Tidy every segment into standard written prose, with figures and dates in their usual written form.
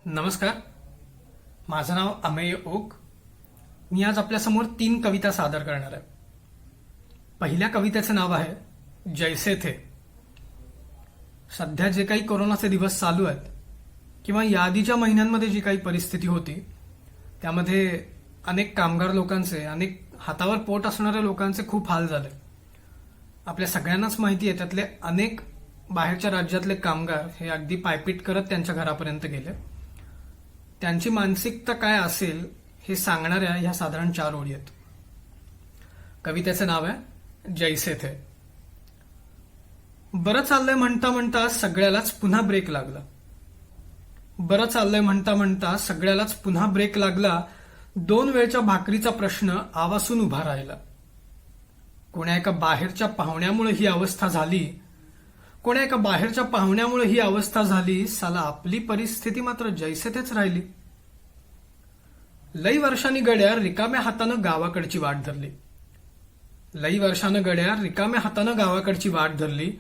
नमस्कार. माझं नाव अमेय ओक. मी आज आपल्यासमोर 3 कविता सादर करणार आहे. पहिल्या कवितेचं नाव आहे जैसे थे. सध्या जे काही कोरोनाचे दिवस चालू आहेत किंवा याआधीच्या महिन्यांमध्ये जी काही परिस्थिती होती त्यामध्ये अनेक कामगार लोकांचे, अनेक हातावर पोट असणाऱ्या लोकांचे खूप हाल झाले. आपल्या सगळ्यांनाच माहिती आहे त्यातले अनेक बाहेरच्या राज्यातले कामगार हे अगदी पायपीट करत त्यांच्या घरापर्यंत गेले. त्यांची मानसिकता काय असेल हे सांगणाऱ्या ह्या साधारण 4 ओळी आहेत. कवितेचं नाव आहे जैसे थे. बरं चाललंय म्हणता म्हणता सगळ्यालाच पुन्हा ब्रेक लागला. बरं चाललंय म्हणता म्हणता सगळ्यालाच पुन्हा ब्रेक लागला. 2 वेळच्या भाकरीचा प्रश्न आवासून उभा राहिला. कोण्या एका बाहेरच्या पाहुण्यामुळे ही अवस्था झाली. कोण्या एका बाहेरच्या पाहुण्यामुळे ही अवस्था झाली. साला आपली परिस्थिती मात्र जैसे तेच राहिली. लई वर्षांनी गड्या रिकाम्या हातानं गावाकडची वाट धरली. लई वर्षानं गड्या रिकाम्या हातानं गावाकडची वाट धरली.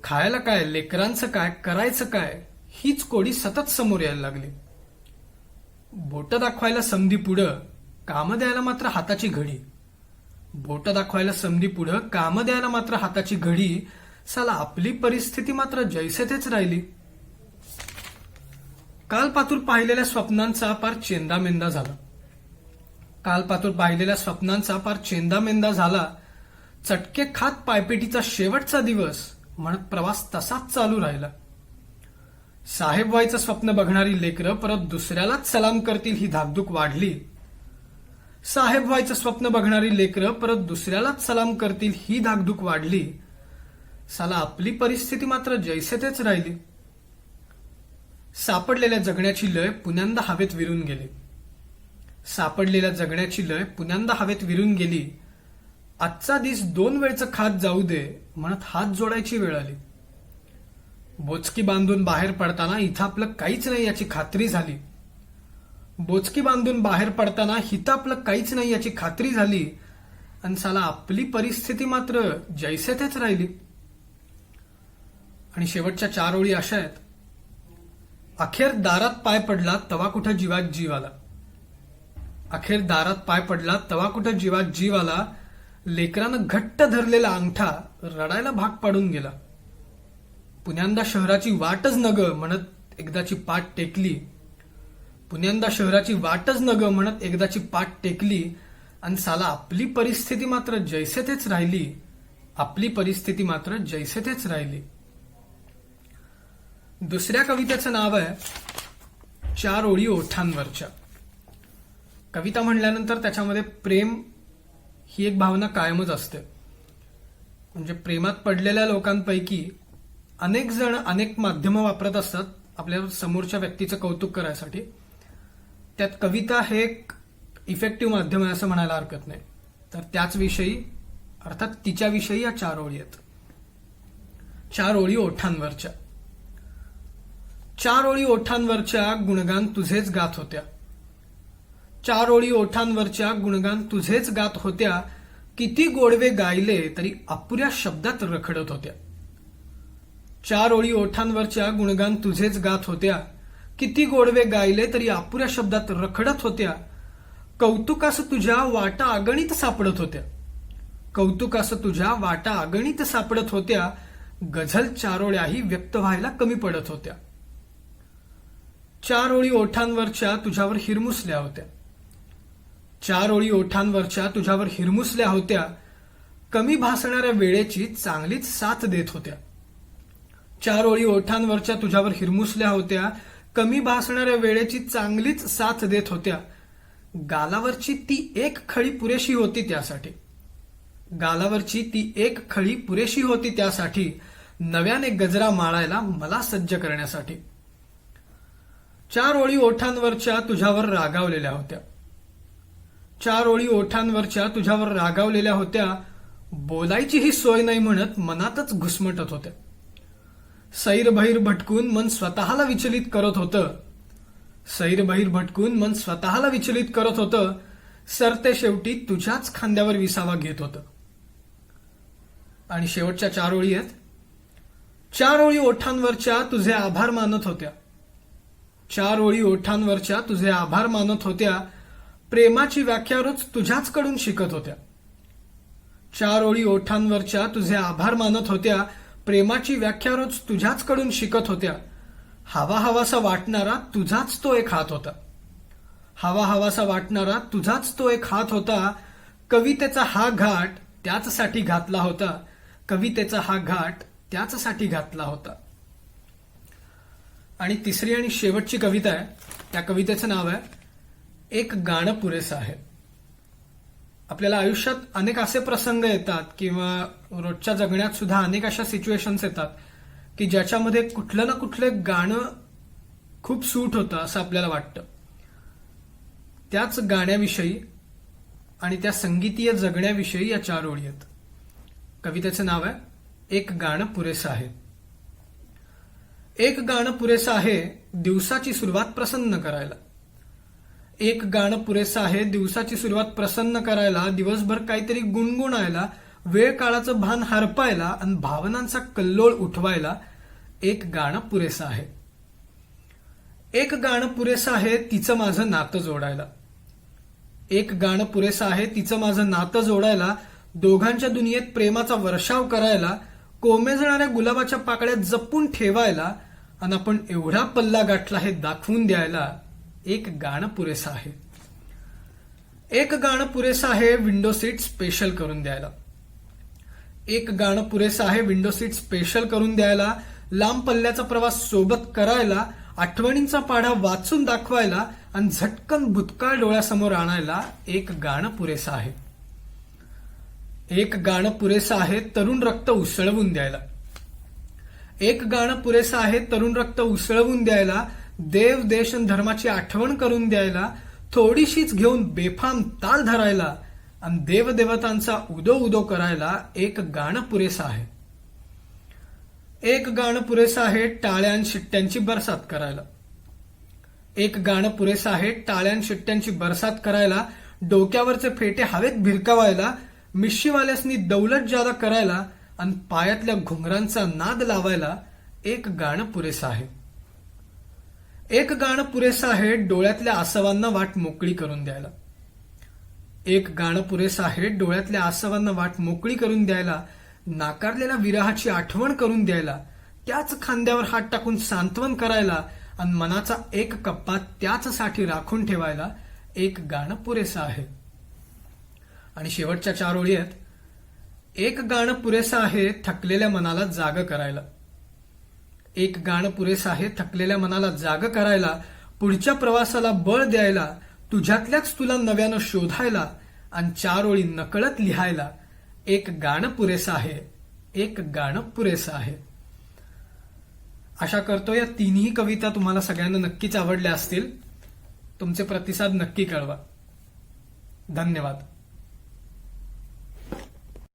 खायला काय, लेकरांचं काय, करायचं काय हीच कोडी सतत समोर यायला लागली. बोट दाखवायला समधी पुढं, काम द्यायला मात्र हाताची घडी. बोट दाखवायला समधी पुढं, काम द्यायला मात्र हाताची घडी. साला आपली परिस्थिती मात्र जैसे तेच राहिली. काल पातूर पाहिलेल्या स्वप्नांचा पार चेंदामेंदा झाला. काल पातूर पाहिलेल्या स्वप्नांचा पार चेंदामेंदा झाला. चटके खात पायपेटीचा शेवटचा दिवस म्हणत प्रवास तसाच चालू राहिला. साहेब व्हायचं स्वप्न बघणारी लेकरं परत दुसऱ्यालाच सलाम करतील ही धाकधूक वाढली. साहेब व्हायचं स्वप्न बघणारी लेकरं परत दुसऱ्यालाच सलाम करतील ही धाकधूक वाढली. साला आपली परिस्थिती मात्र जैसे तेच राहिली. सापडलेल्या जगण्याची लय पुण्यांदा हवेत विरून गेली. सापडलेल्या जगण्याची लय पुण्यांदा हवेत विरून गेली. आजचा दिस 2 वेळचं खात जाऊ दे म्हणत हात जोडायची वेळ आली. बोचकी बांधून बाहेर पडताना इथं आपलं काहीच नाही याची खात्री झाली. बोचकी बांधून बाहेर पडताना इथं आपलं काहीच नाही याची खात्री झाली. आणि साला आपली परिस्थिती मात्र जैसे तेच राहिली. आणि शेवटच्या 4 ओळी अशा आहेत. अखेर दारात पाय पडला तवा कुठं जीवात जीव आला. अखेर दारात पाय पडला तवा कुठं जीवात जीव आला. लेकरानं घट्ट धरलेला अंगठा रडायला भाग पाडून गेला. पुण्यांदा शहराची वाटच नग म्हणत एकदाची पाठ टेकली. पुण्यांदा शहराची वाटच नग म्हणत एकदाची पाठ टेकली. आणि साला आपली परिस्थिती मात्र जैसे तेच राहिली. आपली परिस्थिती मात्र जैसे तेच राहिली. दुसऱ्या कवितेचं नाव आहे 4 ओळी ओठांवरच्या. कविता म्हणल्यानंतर त्याच्यामध्ये प्रेम ही एक भावना कायमच असते. म्हणजे प्रेमात पडलेल्या लोकांपैकी अनेक जण अनेक माध्यमं वापरत असतात आपल्या समोरच्या व्यक्तीचं कौतुक करायसाठी. त्यात कविता हे एक इफेक्टिव्ह माध्यम आहे असं म्हणायला हरकत नाही. तर त्याच विषयी अर्थात तिच्याविषयी या 4 ओळी आहेत. 4 ओळी ओठांवरच्या. 4 ओळी ओठांवरच्या गुणगान तुझेच गात होत्या. 4 ओळी ओठांवरच्या गुणगान तुझेच गात होत्या. किती गोडवे गायले तरी अपुऱ्या शब्दात रखडत होत्या. 4 ओळी ओठांवरच्या गुणगान तुझेच गात होत्या. किती गोडवे गायले तरी अपुऱ्या शब्दात रखडत होत्या. कौतुकास तुझ्या वाटा अगणित सापडत होत्या. कौतुकास तुझ्या वाटा अगणित सापडत होत्या. गझल 4 ओळ्याही व्यक्त व्हायला कमी पडत होत्या. 4 ओळी ओठांवरच्या तुझ्यावर हिरमुसल्या होत्या. 4 ओळी ओठांवरच्या तुझ्यावर हिरमुसल्या होत्या. कमी भासणाऱ्या वेळेची चांगलीच साथ देत होत्या. 4 ओळी ओठांवरच्या तुझ्यावर हिरमुसल्या होत्या. कमी भासणाऱ्या वेळेची चांगलीच साथ देत होत्या. गालावरची ती एक खळी पुरेशी होती त्यासाठी. गालावरची ती एक खळी पुरेशी होती त्यासाठी. नव्याने गजरा माळायला मला सज्ज करण्यासाठी. 4 ओळी ओठांवरच्या तुझ्यावर रागावलेल्या होत्या. 4 ओळी ओठांवरच्या तुझ्यावर रागावलेल्या होत्या. बोलायचीही सोय नाही म्हणत मनातच घुसमटत होत्या. सैरभैर भटकून मन स्वतःला विचलित करत होतं. सैरभैर भटकून मन स्वतःला विचलित करत होतं. सरते शेवटी तुझ्याच खांद्यावर विसावा घेत होतं. आणि शेवटच्या 4 ओळी आहेत. 4 ओळी ओठांवरच्या तुझे आभार मानत होत्या. 4 ओळी ओठांवरच्या तुझे आभार मानत होत्या, प्रेमाची व्याख्या रोज तुझ्याचकडून शिकत होत्या. 4 ओळी ओठांवरच्या तुझे आभार मानत होत्या, प्रेमाची व्याख्या रोज तुझ्याचकडून शिकत होत्या. हवा हवासा वाटणारा तुझाच तो एक हात होता. हवा हवासा वाटणारा तुझाच तो एक हात होता. कवितेचा हा घाट त्याचसाठी घातला होता. कवितेचा हा घाट त्याचसाठी घातला होता. आणि तिसरी आणि शेवटची कविता आहे. त्या कवितेचं नाव आहे एक गाणं पुरेसं आहे. आपल्याला आयुष्यात अनेक असे प्रसंग येतात किंवा रोजच्या जगण्यात सुद्धा अनेक अशा सिच्युएशन्स येतात की ज्याच्यामध्ये कुठलं ना कुठलं गाणं खूप सूट होतं असं आपल्याला वाटतं. त्याच गाण्याविषयी आणि त्या संगीतीय जगण्याविषयी या 4 ओळी आहेत. कवितेचं नाव आहे एक गाणं पुरेसं आहे. एक गाणं पुरेसं आहे दिवसाची सुरुवात प्रसन्न करायला. एक गाणं पुरेसं आहे दिवसाची सुरुवात प्रसन्न करायला, दिवसभर काहीतरी गुणगुणायला, वेळ काळाचं भान हरपायला आणि भावनांचा कल्लोळ उठवायला एक गाणं पुरेसं आहे. एक गाणं पुरेसं आहे तिचं माझं नातं जोडायला. एक गाणं पुरेसं आहे तिचं माझं नातं जोडायला, दोघांच्या दुनियेत प्रेमाचा वर्षाव करायला, कोमेजणाऱ्या गुलाबाच्या पाकळ्या जपून ठेवायला आणि आपण एवढा पल्ला गाठला हे दाखवून द्यायला एक गाणं पुरेसं आहे. एक गाणं पुरेसं आहे विंडो सीट स्पेशल करून द्यायला. एक गाणं पुरेसं आहे विंडो सीट स्पेशल करून द्यायला, लांब पल्ल्याचा प्रवास सोबत करायला, आठवणींचा पाढा वाचून दाखवायला आणि झटकन भूतकाळ डोळ्यासमोर आणायला एक गाणं पुरेसं आहे. एक गाणं पुरेसं आहे तरुण रक्त उसळवून द्यायला. एक गाणं पुरेसं आहे तरुण रक्त उसळवून द्यायला, देव देश आणि धर्माची आठवण करून द्यायला, थोडीशीच घेऊन बेफाम ताल धरायला आणि देवदेवतांचा उदो उदो करायला एक गाणं पुरेसं आहे. एक गाणं पुरेसं आहे टाळ्या आणि शिट्ट्यांची बरसात करायला. एक गाणं पुरेसं आहे टाळ्या आणि शिट्ट्यांची बरसात करायला, डोक्यावरचे फेटे हवेत भिरकावायला, मिशीवाल्यासनी दौलत जादा करायला आणि पायातल्या घुंगरांचा नाद लावायला एक गाणं पुरेसं आहे. एक गाणं पुरेसं आहे डोळ्यातल्या आसवांना वाट मोकळी करून द्यायला. एक गाणं पुरेसं आहे डोळ्यातल्या आसवांना वाट मोकळी करून द्यायला, नाकारलेल्या विरहाची आठवण करून द्यायला, त्याच खांद्यावर हात टाकून सांत्वन करायला आणि मनाचा एक कप्पा त्याचसाठी राखून ठेवायला एक गाणं पुरेसं आहे. आणि शेवटच्या 4 ओळी आहेत. एक गाणं पुरेसं आहे थकलेल्या मनाला जाग करायला. एक गाणं पुरेसं आहे थकलेल्या मनाला जाग करायला, पुढच्या प्रवासाला बळ द्यायला, तुझ्यातल्याच तुला नव्यानं शोधायला आणि 4 ओळी नकळत लिहायला एक गाणं पुरेसं आहे. एक गाणं पुरेसं आहे. आशा करतो या तिन्ही कविता तुम्हाला सगळ्यांना नक्कीच आवडल्या असतील. तुमचे प्रतिसाद नक्की कळवा. धन्यवाद.